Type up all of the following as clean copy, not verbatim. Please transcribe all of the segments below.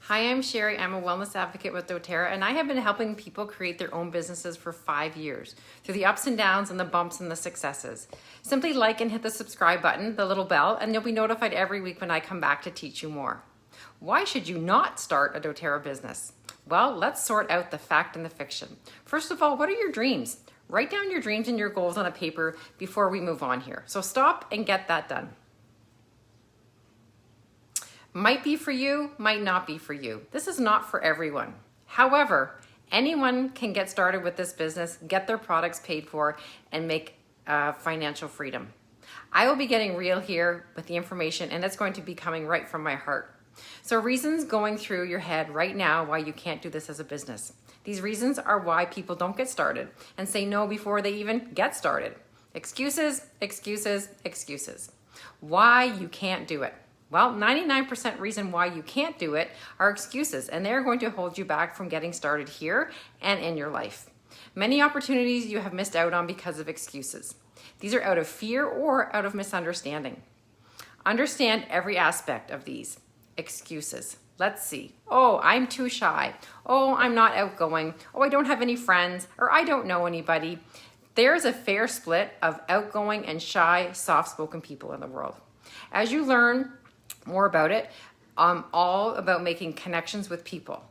Hi, I'm Sheri. I'm a wellness advocate with Doterra, and I have been helping people create their own businesses for 5 years through the ups and downs and the bumps and the successes. Simply like and hit the subscribe button, the little bell, and you'll be notified every week when I come back to teach you more. Why should you not start a Doterra business? Well, let's sort out the fact and the fiction. First of all, what are your dreams? Write down your dreams and your goals on a paper before we move on here. So stop and get that done. Might be for you, might not be for you. This is not for everyone. However, anyone can get started with this business, get their products paid for, and make financial freedom. I will be getting real here with the information, and it's going to be coming right from my heart. So reasons going through your head right now why you can't do this as a business. These reasons are why people don't get started and say no before they even get started. Excuses, excuses, excuses. Why you can't do it. Well, 99% reason why you can't do it are excuses, and they're going to hold you back from getting started here and in your life. Many opportunities you have missed out on because of excuses. These are out of fear or out of misunderstanding. Understand every aspect of these excuses. Let's see. Oh, I'm too shy. Oh, I'm not outgoing. Oh, I don't have any friends, or I don't know anybody. There's a fair split of outgoing and shy, soft-spoken people in the world. As you learn more about it, all about making connections with people,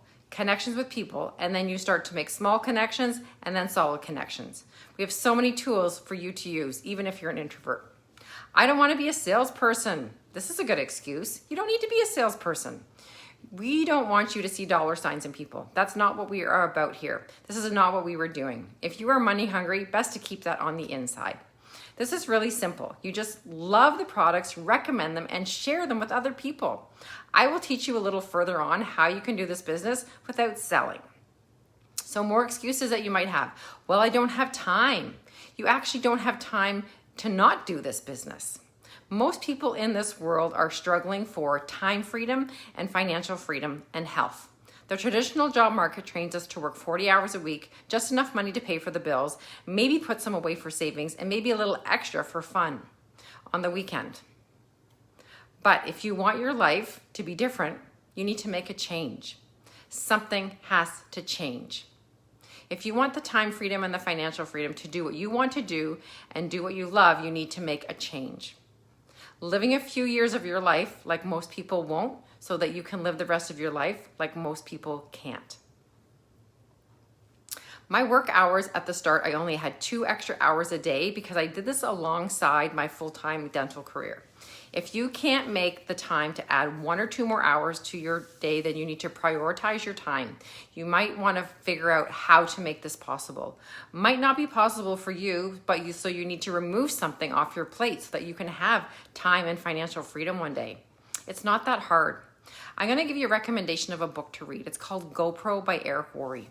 and then you start to make small connections and then solid connections. We have so many tools for you to use, even if you're an introvert. I don't want to be a salesperson. This is a good excuse. You don't need to be a salesperson. We don't want you to see dollar signs in people. That's not what we are about here. This is not what we were doing. If you are money hungry, best to keep that on the inside. This is really simple. You just love the products, recommend them, and share them with other people. I will teach you a little further on how you can do this business without selling. So more excuses that you might have. Well, I don't have time. You actually don't have time to not do this business. Most people in this world are struggling for time freedom and financial freedom and health. The traditional job market trains us to work 40 hours a week, just enough money to pay for the bills, maybe put some away for savings, and maybe a little extra for fun on the weekend. But if you want your life to be different, you need to make a change. Something has to change. If you want the time freedom and the financial freedom to do what you want to do and do what you love, you need to make a change. Living a few years of your life like most people won't, so that you can live the rest of your life like most people can't. My work hours at the start, I only had 2 extra hours a day because I did this alongside my full-time dental career. If you can't make the time to add 1 or 2 more hours to your day, then you need to prioritize your time. You might want to figure out how to make this possible. Might not be possible for you, so you need to remove something off your plate so that you can have time and financial freedom one day. It's not that hard. I'm going to give you a recommendation of a book to read. It's called GoPro by Eric Worre.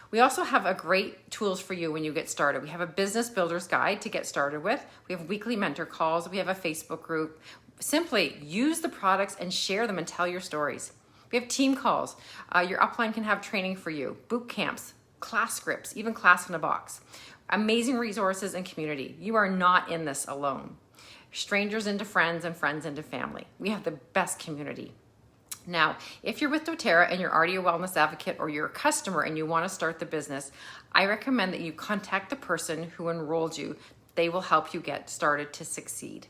We also have a great tools for you when you get started. We have a business builder's guide to get started with. We have weekly mentor calls. We have a Facebook group. Simply use the products and share them and tell your stories. We have team calls. Your upline can have training for you, boot camps, class scripts, even class in a box. Amazing resources and community. You are not in this alone. Strangers into friends and friends into family. We have the best community. Now, if you're with Doterra and you're already a wellness advocate or you're a customer and you want to start the business, I recommend that you contact the person who enrolled you. They will help you get started to succeed.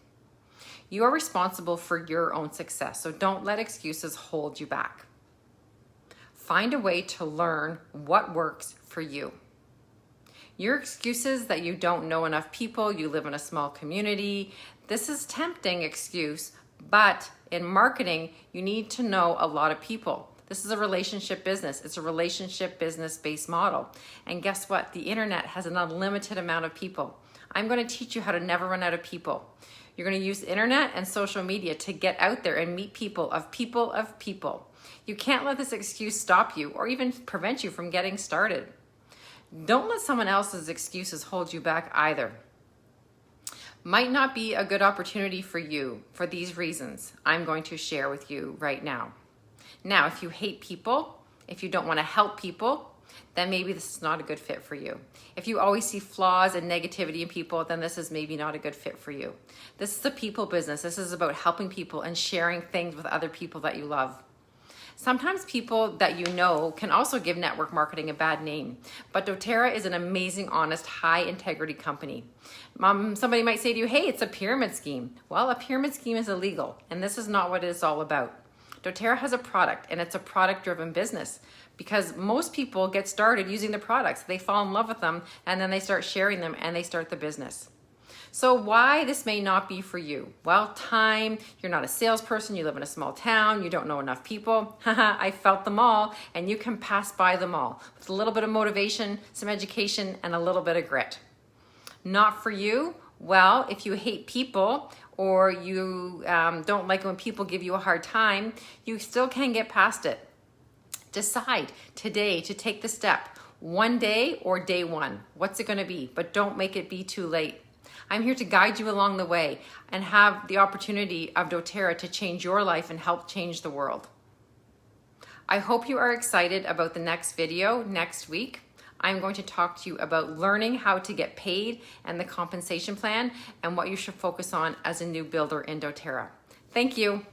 You are responsible for your own success, so don't let excuses hold you back. Find a way to learn what works for you. Your excuses that you don't know enough people, you live in a small community, this is tempting excuse, but in marketing, you need to know a lot of people. This is a relationship business. It's a relationship business-based model. And guess what? The internet has an unlimited amount of people. I'm going to teach you how to never run out of people. You're going to use the internet and social media to get out there and meet people of people of people. You can't let this excuse stop you or even prevent you from getting started. Don't let someone else's excuses hold you back either. Might not be a good opportunity for you for these reasons I'm going to share with you right now. Now, if you hate people, if you don't want to help people, then maybe this is not a good fit for you. If you always see flaws and negativity in people, then this is maybe not a good fit for you. This is a people business. This is about helping people and sharing things with other people that you love. Sometimes people that you know can also give network marketing a bad name, but Doterra is an amazing, honest, high integrity company. Somebody might say to you, hey, it's a pyramid scheme. Well, a pyramid scheme is illegal, and this is not what it's all about. Doterra has a product, and it's a product-driven business because most people get started using the products. They fall in love with them, and then they start sharing them, and they start the business. So why this may not be for you? Well, time, you're not a salesperson, you live in a small town, you don't know enough people. I felt them all, and you can pass by them all with a little bit of motivation, some education, and a little bit of grit. Not for you? Well, if you hate people or you don't like when people give you a hard time, you still can get past it. Decide today to take the step, one day or day one. What's it gonna be? But don't make it be too late. I'm here to guide you along the way and have the opportunity of Doterra to change your life and help change the world. I hope you are excited about the next video next week. I'm going to talk to you about learning how to get paid and the compensation plan and what you should focus on as a new builder in Doterra. Thank you.